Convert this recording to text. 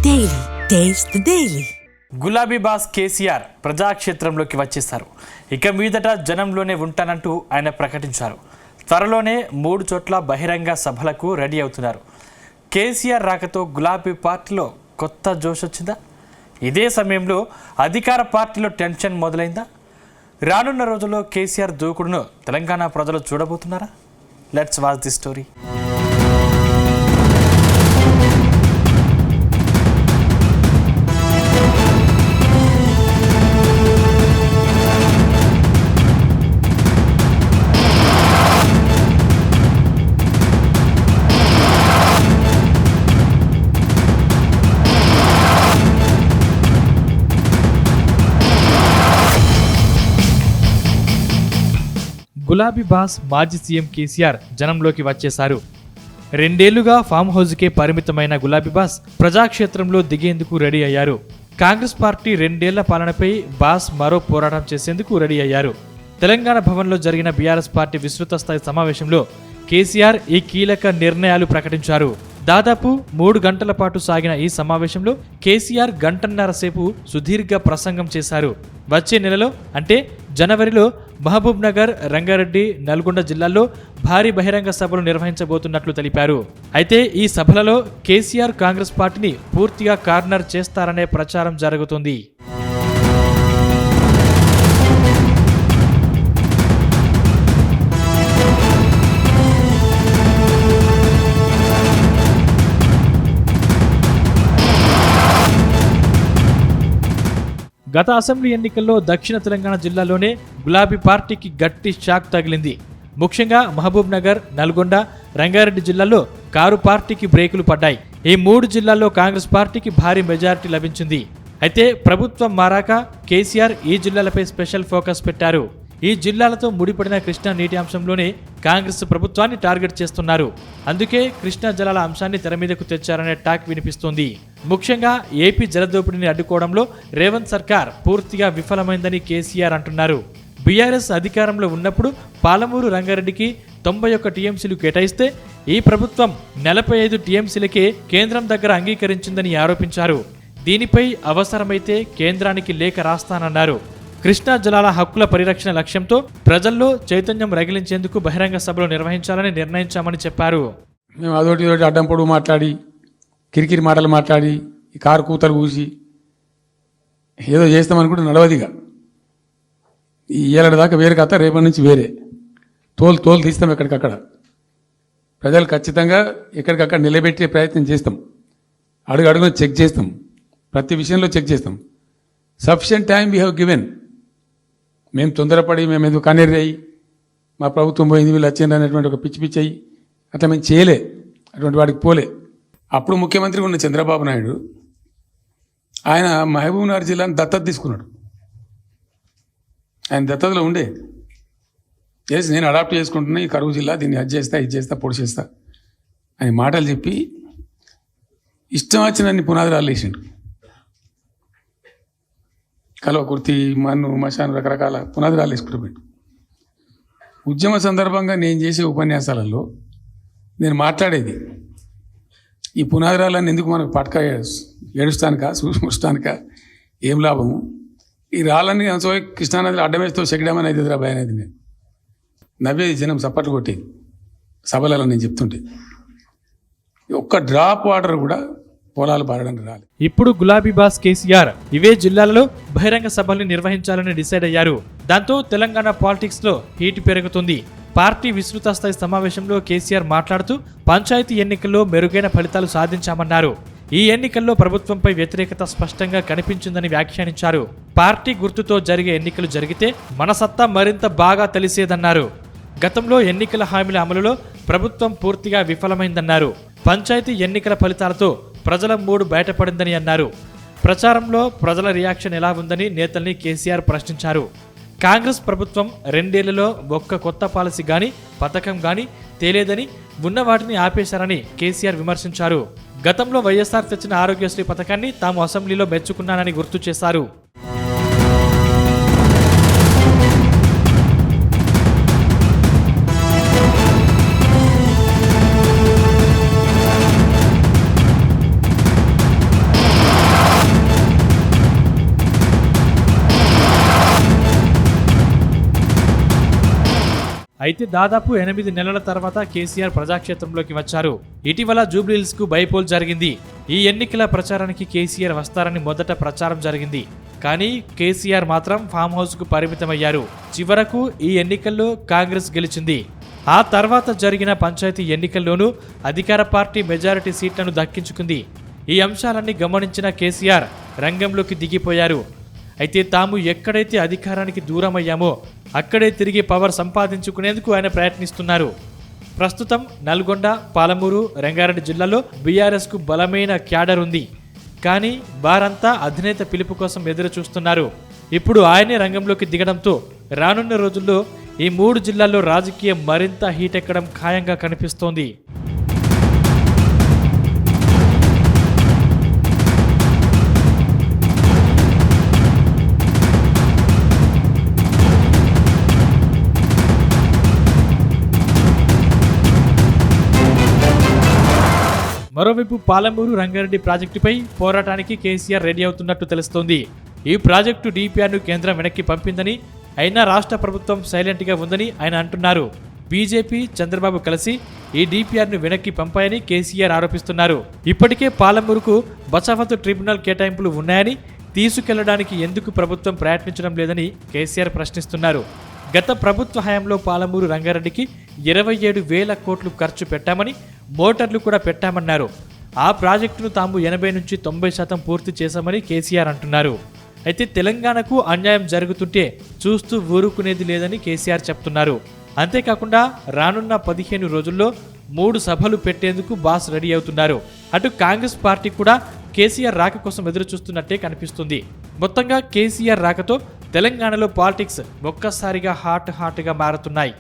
Daily taste the daily. గులాబీ boss KCR ప్రజాక్షేత్రంలోకి వచ్చేశారు. ఇక మీదట జనంలోనే ఉంటానంటూ ఆయన ప్రకటించారు. త్వరలోనే 3 చోట్ల బహిరంగ సభలకు రెడీ అవుతున్నారు. కేసీఆర్ రాకతో గులాబీ పార్టీలో కొత్త జోష్ వచ్చిందా? ఇదే సమయంలో అధికార పార్టీలో టెన్షన్ మొదలైందా? రానున్న రోజుల్లో కేసీఆర్ దూకుడును తెలంగాణ ప్రజలు చూడబోతున్నారా? Let's watch the story. గులాబీ బాస్ మాజీ సీఎం కేసీఆర్ జనంలోకి వచ్చేశారు. 2 ఏళ్లుగా ఫామ్ హౌస్కే పరిమితమైన గులాబీ బాస్ ప్రజాక్షేత్రంలో దిగేందుకు రెడీ అయ్యారు. కాంగ్రెస్ పార్టీ 2 ఏళ్ల పాలనపై బాస్ మరో పోరాటం చేసేందుకు రెడీ అయ్యారు. తెలంగాణ భవన్లో జరిగిన బీఆర్ఎస్ పార్టీ విస్తృత స్థాయి సమావేశంలో కేసీఆర్ ఈ కీలక నిర్ణయాలు ప్రకటించారు. దాదాపు 3 గంటల పాటు సాగిన ఈ సమావేశంలో కేసీఆర్ గంటన్నర సేపు సుదీర్ఘ ప్రసంగం చేశారు. వచ్చే నెలలో అంటే జనవరిలో మహబూబ్ నగర్, రంగారెడ్డి, నల్గొండ జిల్లాల్లో భారీ బహిరంగ సభలు నిర్వహించబోతున్నట్లు తెలిపారు. అయితే ఈ సభలలో కేసీఆర్ కాంగ్రెస్ పార్టీని పూర్తిగా కార్నర్ చేస్తారనే ప్రచారం జరుగుతుంది. గత అసెంబ్లీ ఎన్నికల్లో దక్షిణ తెలంగాణ జిల్లాలోనే గులాబీ పార్టీకి గట్టి షాక్ తగిలింది. ముఖ్యంగా మహబూబ్ నగర్, నల్గొండ, రంగారెడ్డి జిల్లాల్లో కారు పార్టీకి బ్రేకులు పడ్డాయి. ఈ 3 జిల్లాల్లో కాంగ్రెస్ పార్టీకి భారీ మెజారిటీ లభించింది. అయితే ప్రభుత్వం మారాక కేసీఆర్ ఈ జిల్లాలపై స్పెషల్ ఫోకస్ పెట్టారు. ఈ జిల్లాలతో ముడిపడిన కృష్ణా నీటి అంశంలోనే కాంగ్రెస్ ప్రభుత్వాన్ని టార్గెట్ చేస్తున్నారు. అందుకే కృష్ణా జలాల అంశాన్ని తెర మీదకు తెచ్చారనే టాక్ వినిపిస్తోంది. ముఖ్యంగా ఏపీ జలదోపిడిని అడ్డుకోవడంలో రేవంత్ సర్కార్ పూర్తిగా విఫలమైందని కేసీఆర్ అంటున్నారు. బీఆర్ఎస్ అధికారంలో ఉన్నప్పుడు పాలమూరు రంగారెడ్డికి 91 టీఎంసీలు కేటాయిస్తే ఈ ప్రభుత్వం 45 టీఎంసీలకే కేంద్రం దగ్గర అంగీకరించిందని ఆరోపించారు. దీనిపై అవసరమైతే కేంద్రానికి లేఖ రాస్తానన్నారు. కృష్ణా జలాల హక్కుల పరిరక్షణ లక్ష్యంతో ప్రజల్లో చైతన్యం రగిలించేందుకు బహిరంగ సభలు నిర్వహించాలని నిర్ణయించామని చెప్పారు. మేము అదొకటి అడ్డం పొడుగు మాట్లాడి, కిరికిరి మాటలు మాట్లాడి, ఈ కారు కూతలు కూసి ఏదో చేస్తామనుకుంటే నడవదిగా. ఈ ఏళ్ళ దాకా వేరే కథ, రేపటి నుంచి వేరే తోలు తీస్తాం. ఎక్కడికక్కడ ప్రజలు ఖచ్చితంగా ఎక్కడికక్కడ నిలబెట్టే ప్రయత్నం చేస్తాం. అడుగున చెక్ చేస్తాం. ప్రతి విషయంలో చెక్ చేస్తాం. Sufficient time we have given. మేము తొందరపడి మేము ఎందుకు కన్నెర్రయ్యి మా ప్రభుత్వం పోయింది వీళ్ళు వచ్చింది అనేటువంటి ఒక పిచ్చి అయ్యి అట్లా మేము చేయలే, అటువంటి వాడికి పోలే. అప్పుడు ముఖ్యమంత్రి ఉన్న చంద్రబాబు నాయుడు ఆయన మహబూబ్ నగర్ జిల్లాను దత్తత తీసుకున్నాడు. ఆయన దత్తతలో ఉండే నేను అడాప్ట్ చేసుకుంటున్నా ఈ కరువు జిల్లా, దీన్ని అది చేస్తా, ఇది చేస్తా, పొడి చేస్తా అని మాటలు చెప్పి ఇష్టం వచ్చినన్ని పునాదురాలు వేసిండు. కలువ కుర్తి, మన్ను, మశాను, రకరకాల పునాదురాలు వేసుకుంటూ పెట్టు. ఉద్యమ సందర్భంగా నేను చేసే ఉపన్యాసాలలో నేను మాట్లాడేది ఈ పునాదురాలన్నీ ఎందుకు మనకు పట్క ఏడుస్తానికా, చూస్తానికా, ఏం లాభము? ఈ రాళ్ళని అంచో కృష్ణానదిలో అడ్డమేస్తూ చెక్కడమని అయితే భయం అనేది నేను నవ్వేది, జనం చప్పట్లు కొట్టేది సభలలో నేను చెప్తుంటే. ఒక్క డ్రాప్ వాటర్ కూడా పొలాలు పారడానికి రాలేదు. ఇప్పుడు గులాబీ బాస్ కేసీఆర్ ఇవే జిల్లాలలో బహిరంగ సభల్ని నిర్వహించాలని డిసైడ్ అయ్యారు. దాంతో తెలంగాణ పాలిటిక్స్ లో హీట్ పెరుగుతుంది. పార్టీ విస్తృత స్థాయి సమావేశంలో కేసీఆర్ మాట్లాడుతూ పంచాయతీ ఎన్నికల్లో మెరుగైన ఫలితాలు సాధించామన్నారు. ఈ ఎన్నికల్లో ప్రభుత్వంపై వ్యతిరేకత స్పష్టంగా కనిపించిందని వ్యాఖ్యానించారు. పార్టీ గుర్తుతో జరిగే ఎన్నికలు జరిగితే మన సత్తా మరింత బాగా తెలిసేదన్నారు. గతంలో ఎన్నికల హామీల అమలులో ప్రభుత్వం పూర్తిగా విఫలమైందన్నారు. పంచాయతీ ఎన్నికల ఫలితాలతో ప్రజల మూడు బయటపడిందని అన్నారు. ప్రచారంలో ప్రజల రియాక్షన్ ఎలా ఉందని నేతల్ని కేసీఆర్ ప్రశ్నించారు. కాంగ్రెస్ ప్రభుత్వం 2 ఏళ్లలో ఒక్క కొత్త పాలసీ గాని, పథకం గాని తేలేదని, ఉన్న వాటిని ఆపేశారని కేసీఆర్ విమర్శించారు. గతంలో వైఎస్ఆర్ తెచ్చిన ఆరోగ్యశ్రీ పథకాన్ని తాము అసెంబ్లీలో మెచ్చుకున్నానని గుర్తు చేశారు. అయితే దాదాపు 8 నెలల తర్వాత కేసీఆర్ ప్రజాక్షేత్రంలోకి వచ్చారు. ఇటీవల జూబ్లీహిల్స్ కు బైపోల్ జరిగింది. ఈ ఎన్నికల ప్రచారానికి కేసీఆర్ వస్తారని మొదట ప్రచారం జరిగింది. కానీ కేసీఆర్ మాత్రం ఫామ్ హౌస్ కు పరిమితమయ్యారు. చివరకు ఈ ఎన్నికల్లో కాంగ్రెస్ గెలిచింది. ఆ తర్వాత జరిగిన పంచాయతీ ఎన్నికల్లోనూ అధికార పార్టీ మెజారిటీ సీట్లను దక్కించుకుంది. ఈ అంశాలన్నీ గమనించిన కేసీఆర్ రంగంలోకి దిగిపోయారు. అయితే తాము ఎక్కడైతే అధికారానికి దూరమయ్యామో అక్కడే తిరిగి పవర్ సంపాదించుకునేందుకు ఆయన ప్రయత్నిస్తున్నారు. ప్రస్తుతం నల్గొండ, పాలమూరు, రంగారెడ్డి జిల్లాలో బీఆర్ఎస్ కు బలమైన క్యాడర్ ఉంది. కానీ వారంతా అధినేత పిలుపు కోసం ఎదురు చూస్తున్నారు. ఇప్పుడు ఆయనే రంగంలోకి దిగడంతో రానున్న రోజుల్లో ఈ 3 జిల్లాల్లో రాజకీయం మరింత హీటెక్కడం ఖాయంగా కనిపిస్తోంది. మరోవైపు పాలమూరు, రంగారెడ్డి ప్రాజెక్టుపై పోరాటానికి కేసీఆర్ రెడీ అవుతున్నట్టు తెలుస్తోంది. ఈ ప్రాజెక్టు డీపీఆర్ను కేంద్రం వెనక్కి పంపిందని, అయినా రాష్ట్ర ప్రభుత్వం సైలెంట్గా ఉందని ఆయన అంటున్నారు. బీజేపీ, చంద్రబాబు కలిసి ఈ డీపీఆర్ను వెనక్కి పంపాయని కేసీఆర్ ఆరోపిస్తున్నారు. ఇప్పటికే పాలమూరుకు బచావత్ ట్రిబ్యునల్ కేటాయింపులు ఉన్నాయని, తీసుకెళ్లడానికి ఎందుకు ప్రభుత్వం ప్రయత్నించడం లేదని కేసీఆర్ ప్రశ్నిస్తున్నారు. గత ప్రభుత్వ హయాంలో పాలమూరు, రంగారెడ్డికి 27,000 కోట్లు ఖర్చు పెట్టామని, మోటార్లు కూడా పెట్టామన్నారు. ఆ ప్రాజెక్టును తాము 80 నుంచి 90% పూర్తి చేశామని కేసీఆర్ అంటున్నారు. అయితే తెలంగాణకు అన్యాయం జరుగుతుంటే చూస్తూ ఊరుకునేది లేదని కేసీఆర్ చెప్తున్నారు. అంతేకాకుండా రానున్న 15 రోజుల్లో 3 సభలు పెట్టేందుకు బాస్ రెడీ అవుతున్నారు. అటు కాంగ్రెస్ పార్టీ కూడా కేసీఆర్ రాక కోసం ఎదురు చూస్తున్నట్టే కనిపిస్తుంది. మొత్తంగా కేసీఆర్ రాకతో తెలంగాణలో పాలిటిక్స్ ఒక్కసారిగా హాట్గా మారుతున్నాయి.